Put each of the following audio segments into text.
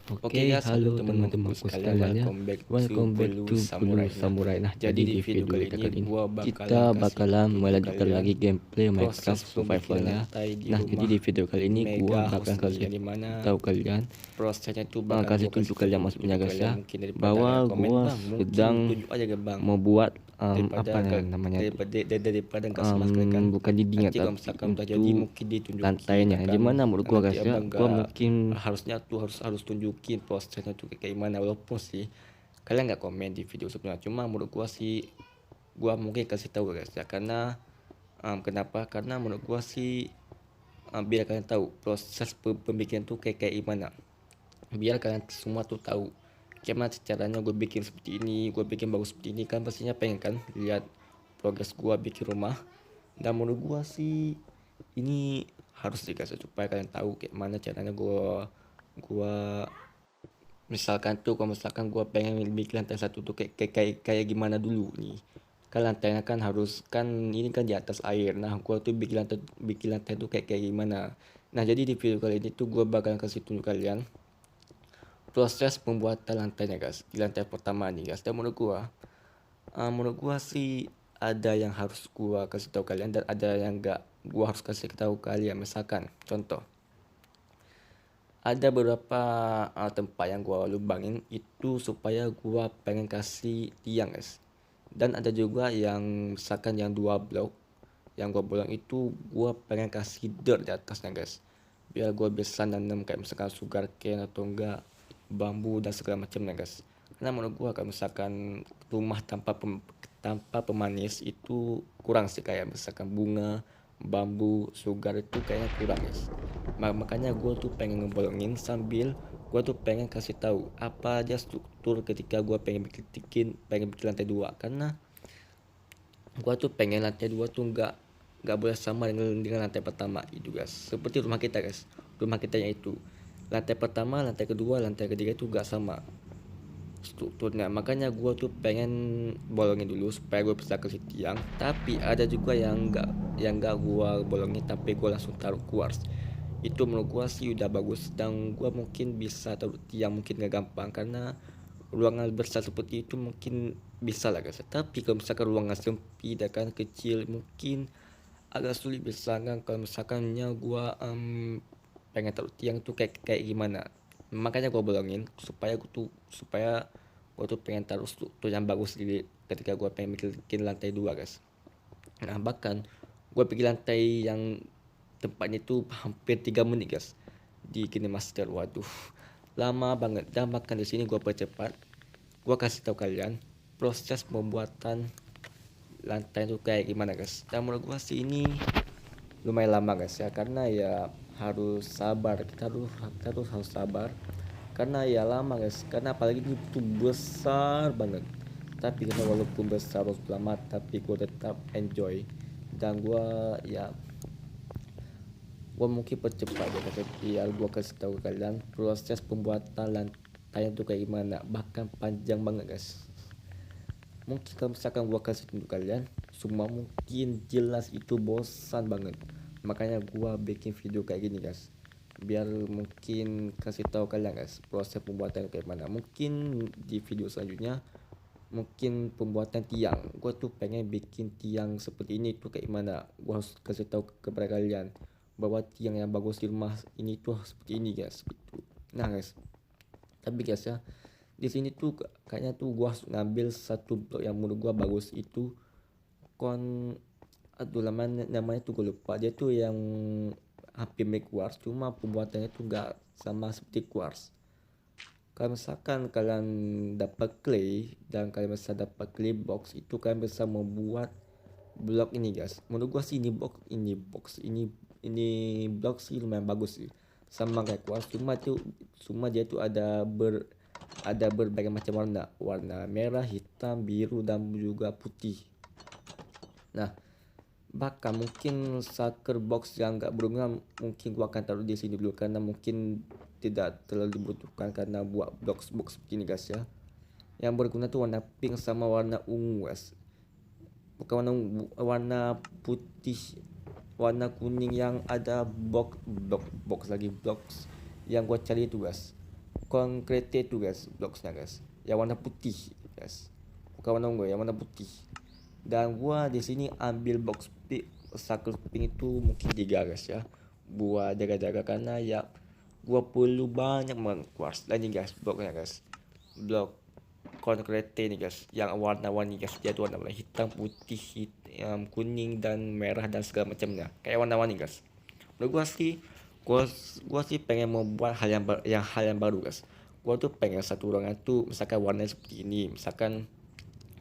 Oke guys, halo teman-temanku sekalian ya. Welcome back to Blue Samurai. Nah, jadi di video kita kali ini kita bakalan melanjutkan lagi gameplay Minecraft Survival-nya. Nah, jadi di video kali ini gua bakalan kasih tahu kalian, kasih tunjuk kalian maksudnya guys ya, bahwa gua sedang membuat apa namanya bukan dinding tapi untuk lantainya. Gimana menurut gua guys ya? Gua mungkin harus tunjukin prosesnya tuh kayak gimana, walaupun sih kalian nggak komen di video sebelumnya. Cuma menurut gua sih, gua mungkin kasih tahu guys ya, karena kenapa, karena menurut gua sih biar kalian tahu proses pembikinan tuh kayak gimana, biar kalian semua tuh tahu gimana caranya gue bikin seperti ini, gue bikin bagus seperti ini. Kan pastinya pengen kan lihat progres gue bikin rumah. Dan menurut gue sih ini harus dikasih supaya kalian tahu kayak mana caranya gue misalkan tuh, kalau misalkan gue pengen bikin lantai satu tuh kayak gimana dulu nih. Kan lantainya kan harus kan ini kan di atas air. Nah gue tuh bikin lantai tuh kayak gimana. Nah jadi di video kali ini tuh gue bakal kasih tunjuk kalian proses pembuatan lantainya guys, di lantai pertama nih guys. Dan menurut gua sih ada yang harus gua kasih tahu kalian dan ada yang enggak gua harus kasih tahu kalian. Misalkan contoh, ada beberapa tempat yang gua lubangin itu supaya gua pengen kasih tiang guys. Dan ada juga yang misalkan yang 2 blok yang gua bolong itu gua pengen kasih dirt di atasnya guys, biar gua bisa nanam kayak misalkan sugar cane atau enggak bambu dan segala macamnya guys. Karena menurut gua kalau misalkan rumah tanpa pemanis itu kurang sih, kayak misalkan bunga, bambu, sugar itu kayaknya kurang guys. Makanya gua tuh pengen ngebolongin sambil gua tuh pengen kasih tahu apa aja struktur ketika gua pengen bikin lantai 2. Karena gua tuh pengen lantai 2 tuh nggak boleh sama dengan lantai pertama itu guys. Seperti rumah kita guys, rumah kita yang itu lantai pertama, lantai kedua, lantai ketiga itu gak sama strukturnya. Makanya gue tuh pengen bolongin dulu supaya gue bisa kasih tiang. Tapi ada juga yang nggak gue bolongin tapi gue langsung taruh quartz. Itu menurut gue sih udah bagus, dan gue mungkin bisa taruh tiang mungkin gak gampang karena ruangan besar seperti itu mungkin bisa lah guys. Tapi kalau misalkan ruangan sempit dan kan kecil mungkin agak sulit bisa kan, kalau misalkannya gue pengen taruh tiang tuh kayak gimana. Makanya gue bolongin supaya gue tuh pengen taruh struktur yang bagus ketika gue pengen bikin lantai 2 guys. Nah bahkan gue bikin lantai yang tempatnya itu hampir 3 menit guys di KineMaster. Waduh, lama banget. Dan bahkan di sini gue percepat, gue kasih tahu kalian proses pembuatan lantai itu kayak gimana guys. Dan menurut gue sih ini lumayan lama guys ya, karena ya harus sabar, kita harus sabar karena ya lama guys, karena apalagi ini tuh besar banget. Tapi karena walaupun besar harus lama, tapi gue tetap enjoy. Dan gue mungkin percepat ya guys, biar gue kasih tahu kalian proses pembuatan lantai itu kayak gimana, bahkan panjang banget guys. Mungkin kalau misalkan gua kasih tunjuk kalian semua mungkin jelas itu bosan banget. Makanya gua bikin video kayak gini guys, biar mungkin kasih tahu kalian guys proses pembuatan kayak mana. Mungkin di video selanjutnya mungkin pembuatan tiang, gua tuh pengen bikin tiang seperti ini tuh kayak mana. Gua harus kasih tahu kepada kalian bahwa tiang yang bagus di rumah ini tuh seperti ini guys gitu. Nah guys, tapi guys ya, di sini tuh kayaknya tuh gua ngambil satu blok yang menurut gua bagus itu kon aduh namanya tuh gue lupa. Dia tuh yang hampir mirip quartz, cuma pembuatannya tuh gak sama seperti quartz. Kalau misalkan kalian dapat clay dan kalian bisa dapat clay box, itu kalian bisa membuat blok ini guys. Menurut gua sih ini blok sih lumayan bagus sih, sama kayak quartz. Cuma dia tuh ada berbagai macam warna merah, hitam, biru, dan juga putih. Nah bahkan mungkin sucker box yang enggak berguna mungkin gua akan taruh di sini dulu, karena mungkin tidak terlalu dibutuhkan karena buat box begini guys ya. Yang berguna tuh warna pink sama warna ungu guys, bukan warna putih, warna kuning yang ada box yang gua cari itu guys. concrete itu guys, blocksnya guys, yang warna putih guys, bukan warna ungu, yang warna putih. Dan gua di sini ambil box pick circle pink itu mungkin 3 guys ya, buat jaga-jaga, karena ya gua perlu banyak banget quartz. Dan ini guys bloknya guys, blok concrete nih guys, yang warna-warni guys, dia tuh warna hitam, putih, kuning dan merah dan segala macamnya, kayak warna-warni guys. Menurut gua sih pengen membuat hal yang baru guys. Gua tuh pengen satu ruangan tuh misalkan warnanya seperti ini, misalkan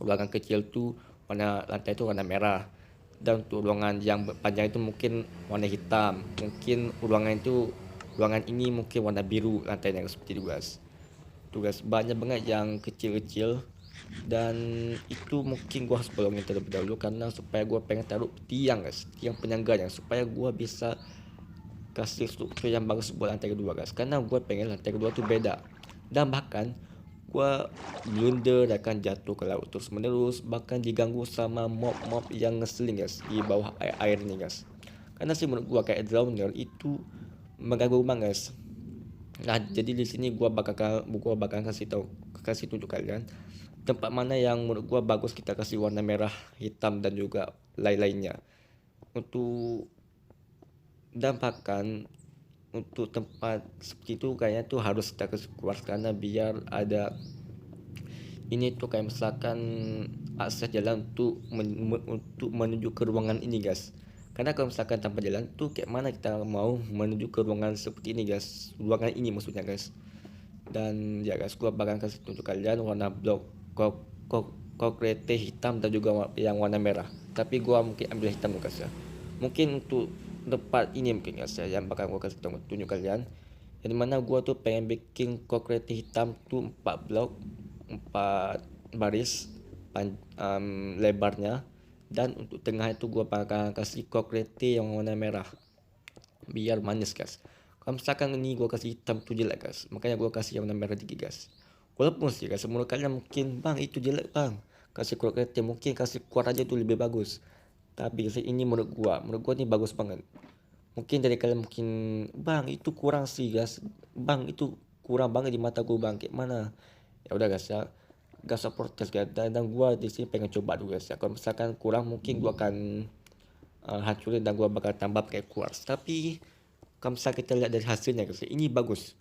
ruangan kecil tuh warna lantai itu warna merah, dan untuk ruangan yang panjang itu mungkin warna hitam, mungkin ruangan ini mungkin warna biru lantainya seperti itu guys. Tugas banyak banget yang kecil-kecil, dan itu mungkin gua harus bolongin terlebih dahulu karena supaya gua pengen taruh tiang guys, tiang penyangganya, supaya gua bisa kasih struktur yang bagus buat lantai kedua guys, karena gue pengen lantai kedua tuh beda. Dan bahkan gue blunder akan jatuh ke laut terus menerus, bahkan diganggu sama mob yang ngeseling guys di bawah air nih guys. Karena sih menurut gue kayak drowner itu mengganggu banget guys. Nah jadi di sini gue bakal kasih tunjuk kalian tempat mana yang menurut gue bagus kita kasih warna merah, hitam dan juga lain-lainnya. Dan bahkan untuk tempat seperti itu kayaknya tuh harus kita keluar, karena biar ada ini tuh kayak misalkan akses jalan untuk menuju ke ruangan ini guys. Karena kalau misalkan tanpa jalan tuh kayak mana kita mau menuju ke ruangan seperti ini guys, ruangan ini maksudnya guys. Dan ya guys, gua bakal kasih tunjuk kalian warna blok concrete hitam dan juga yang warna merah, tapi gua mungkin ambil hitam guys ya. Mungkin untuk tempat ini mungkin guys ya, yang bakal gua kasih tunjuk kalian, yang dimana gua tuh pengen bikin concrete hitam tuh 4 blok, 4 baris lebarnya, dan untuk tengah itu gua bakal kasih concrete yang warna merah biar manis guys. Kalau misalkan ini gua kasih hitam tuh jelek guys, makanya gua kasih yang warna merah dikit guys. Walaupun sih guys, menurut kalian mungkin bang itu jelek bang, kasih concrete mungkin kasih kuat aja tuh lebih bagus. Tapi ini menurut gua ini bagus banget. Mungkin dari kalian mungkin bang itu kurang sih guys, bang itu kurang banget di mata gua bang, kayak mana? Ya udah guys ya, gas support guys, dan gua di sini pengen coba dulu guys ya. Kalau misalkan kurang mungkin gua akan hancurin dan gua bakal tambah pakai quartz. Tapi kalau misalkan kita lihat dari hasilnya guys, ini bagus.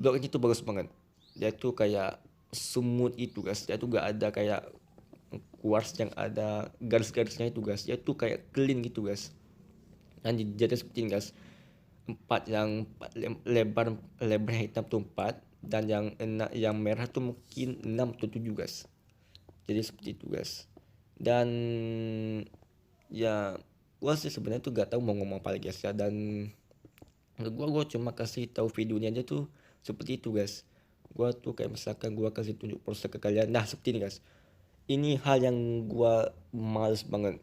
Blok ini tuh bagus banget. Dia tuh kayak smooth itu guys, dia tuh gak ada kayak quartz yang ada garis-garisnya itu guys, dia tuh kayak clean gitu guys. Dan jadi seperti ini guys, lebar hitam tuh 4, dan yang merah tuh mungkin 6 atau 7 guys. Jadi seperti itu guys. Dan ya gua sih sebenarnya tuh gak tahu mau ngomong apa lagi guys ya, dan gua cuma kasih tahu videonya aja tuh seperti itu guys. Gua tuh kayak misalkan gua kasih tunjuk proses ke kalian. Nah seperti ini guys, ini hal yang gua males banget.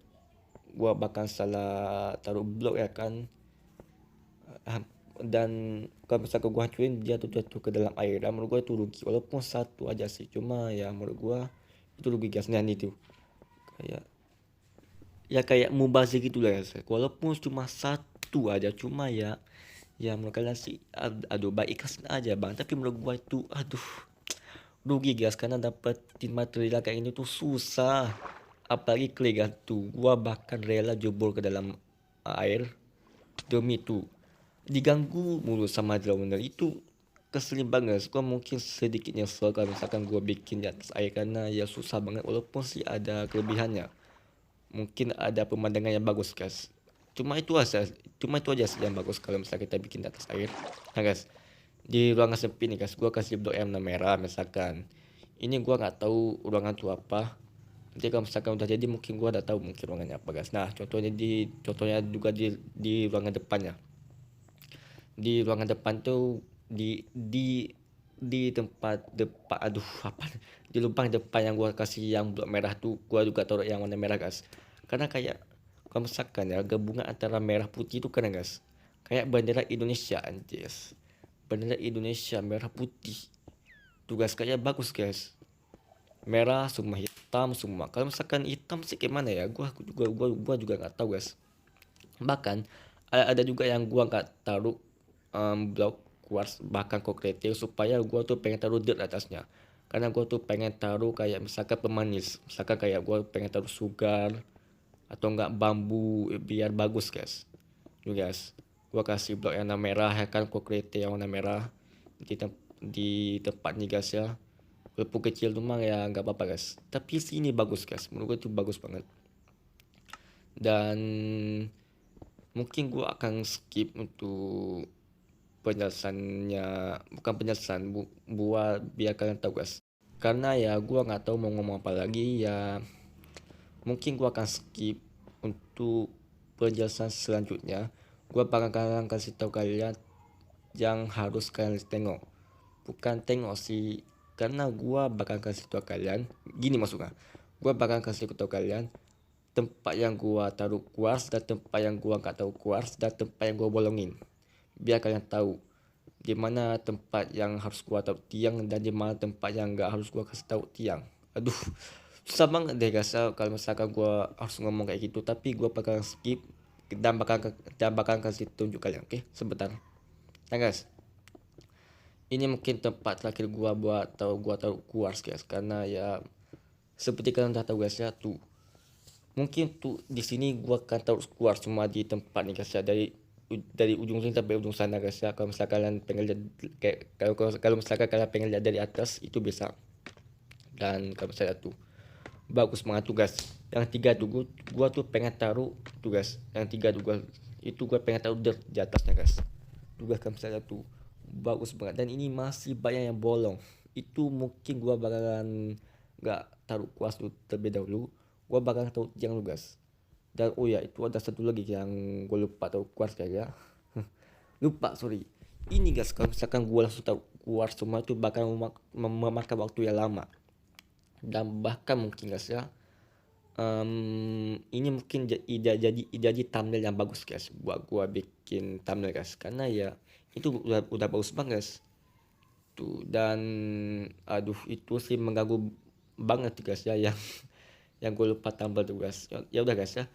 Gua bakal salah taruh blok ya kan, dan kalau misalkan gua hancurin dia tuh jatuh ke dalam air, dan menurut gua itu rugi. Walaupun satu aja sih, cuma ya menurut gua itu rugi guys. Nah itu kayak mubazir gitu lah guys. Walaupun cuma satu aja, cuma ya menurut kalian sih aduh baik ikhlas aja bang, tapi menurut gua itu aduh rugi guys, karena dapetin material kayak ini tuh susah, apalagi clay guys tuh. Gua bahkan rela jebol ke dalam air demi tuh diganggu mulu sama drowner itu. Keselin banget. Gua mungkin sedikit nyesel kalau misalkan gua bikin di atas air, karena ya susah banget. Walaupun sih ada kelebihannya, mungkin ada pemandangan yang bagus guys, cuma itu aja sih yang bagus kalau misalnya kita bikin di atas air. Nah guys, di ruangan sempit nih guys, gua kasih blok yang warna merah. Misalkan ini gua nggak tahu ruangan itu apa, jadi kalau misalkan udah jadi mungkin gua udah tahu mungkin ruangannya apa guys. Nah contohnya juga di ruangan depannya, di ruangan depan tuh di tempat depan, aduh apa, di lubang depan yang gua kasih yang blok merah tuh gua juga taruh yang warna merah guys, karena kayak kalau misalkan ya gabungan antara merah putih itu keren guys, kayak bendera Indonesia anjir, bendera Indonesia merah putih tuh guys, kayak bagus guys. Merah semua, hitam semua. Kalau misalkan hitam sih gimana ya, gua juga nggak tahu guys. Bahkan ada juga yang gua nggak taruh blok quartz bahkan concrete supaya gua tuh pengen taruh dirt atasnya. Karena gua tuh pengen taruh kayak misalkan pemanis, misalkan kayak gua pengen taruh sugar atau enggak bambu biar bagus guys. Tuh guys, gua kasih blok yang warna merah ya kan, concrete yang warna merah di tempat nih guys ya. Walaupun kecil rumah ya nggak apa-apa guys. Tapi sini bagus guys, menurut gue itu bagus banget. Dan mungkin gue akan skip untuk penjelasannya, bukan penjelasan, buat biar kalian tahu guys. Karena ya gue nggak tahu mau ngomong apa lagi ya. Mungkin gue akan skip untuk penjelasan selanjutnya. Gue bakal kasih tahu kalian yang harus kalian tengok. Bukan tengok sih, karena gua bakal kasih tahu kalian gini maksudnya. Gua bakal kasih tahu kalian tempat yang gua taruh quartz dan tempat yang gua nggak taruh quartz dan tempat yang gua bolongin, biar kalian tahu di mana tempat yang harus gua taruh tiang dan di mana tempat yang nggak harus gua kasih tahu tiang. Aduh, susah banget deh guys kalau misalkan gua harus ngomong kayak gitu, tapi gua bakal skip dan bakal kasih tunjuk kalian. Oke, sebentar. Nah guys, ini mungkin tempat terakhir gua taruh quartz guys, karena ya seperti kalian udah tahu guys ya tuh. Mungkin tuh di sini gua akan taruh quartz cuma di tempat nih guys ya, dari ujung sini sampai ujung sana guys ya. Kalau misalkan kalian pengen lihat kayak kalau misalkan kalian pengen lihat dari atas itu bisa. Dan kalau misalnya tuh bagus banget tuh guys. Yang tiga tuh gua tuh pengen taruh tuh guys. Yang tiga tuh gua pengen taruh di atasnya guys. Tuh guys kalau misalnya tuh bagus banget, dan ini masih banyak yang bolong. Itu mungkin gua bakalan nggak taruh kuas dulu terlebih dahulu, gua bakalan taruh tiang dulu guys. Dan oh ya, itu ada satu lagi yang gua lupa taruh kuas kayak ya. Lupa, sorry. Ini guys, kalau misalkan gua langsung taruh kuas semua itu bakal memakan waktu yang lama. Dan bahkan mungkin guys ya, ini mungkin jadi thumbnail yang bagus guys buat gua bikin thumbnail guys, karena ya itu udah bagus banget guys tuh. Dan aduh, itu sih mengganggu banget guys ya yang gue lupa tambah tuh guys. Ya udah guys ya,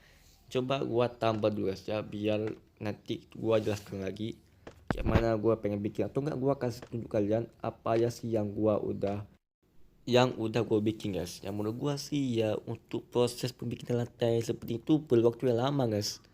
coba gua tambah dulu guys ya, biar nanti gua jelaskan lagi kayak mana gua pengen bikin, atau enggak gua kasih tunjuk kalian apa ya sih yang udah gue bikin guys. Yang menurut gue sih ya untuk proses pembikinan lantai seperti itu perlu waktu yang lama guys.